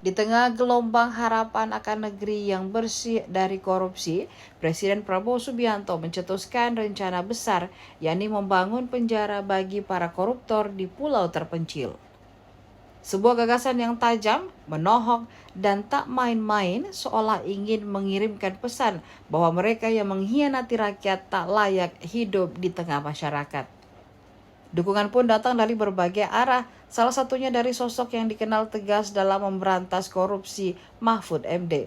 Di tengah gelombang harapan akan negeri yang bersih dari korupsi, Presiden Prabowo Subianto mencetuskan rencana besar, yakni membangun penjara bagi para koruptor di pulau terpencil. Sebuah gagasan yang tajam, menohok, dan tak main-main, seolah ingin mengirimkan pesan bahwa mereka yang mengkhianati rakyat tak layak hidup di tengah masyarakat. Dukungan pun datang dari berbagai arah, salah satunya dari sosok yang dikenal tegas dalam memberantas korupsi, Mahfud MD.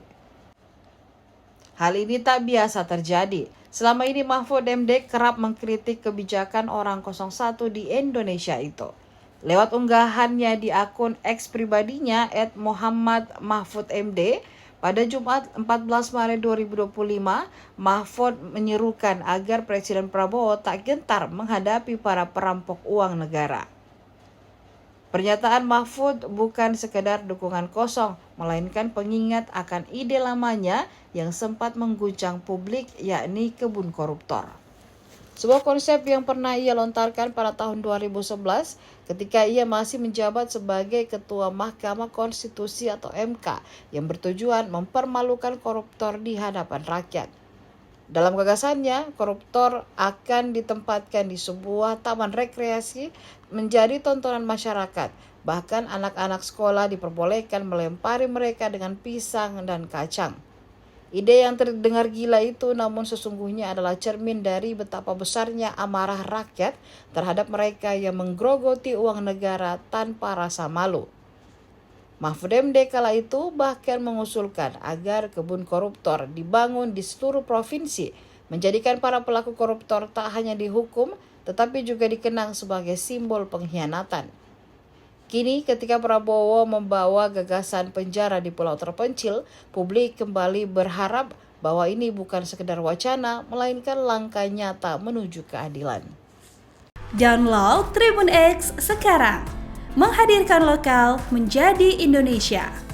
Hal ini tak biasa terjadi. Selama ini Mahfud MD kerap mengkritik kebijakan orang 01 di Indonesia itu. Lewat unggahannya di akun X pribadinya @muhammadmahfudmd, pada Jumat 14 Maret 2025, Mahfud menyerukan agar Presiden Prabowo tak gentar menghadapi para perampok uang negara. Pernyataan Mahfud bukan sekedar dukungan kosong, melainkan pengingat akan ide lamanya yang sempat mengguncang publik, yakni kebun koruptor. Sebuah konsep yang pernah ia lontarkan pada tahun 2011 ketika ia masih menjabat sebagai Ketua Mahkamah Konstitusi atau MK yang bertujuan mempermalukan koruptor di hadapan rakyat. Dalam gagasannya, koruptor akan ditempatkan di sebuah taman rekreasi menjadi tontonan masyarakat. Bahkan anak-anak sekolah diperbolehkan melempari mereka dengan pisang dan kacang. Ide yang terdengar gila itu namun sesungguhnya adalah cermin dari betapa besarnya amarah rakyat terhadap mereka yang menggerogoti uang negara tanpa rasa malu. Mahfud MD kala itu bahkan mengusulkan agar kebun koruptor dibangun di seluruh provinsi, menjadikan para pelaku koruptor tak hanya dihukum tetapi juga dikenang sebagai simbol pengkhianatan. Kini ketika Prabowo membawa gagasan penjara di pulau terpencil, publik kembali berharap bahwa ini bukan sekedar wacana, melainkan langkah nyata menuju keadilan. Download Tribun X sekarang, menghadirkan lokal menjadi Indonesia.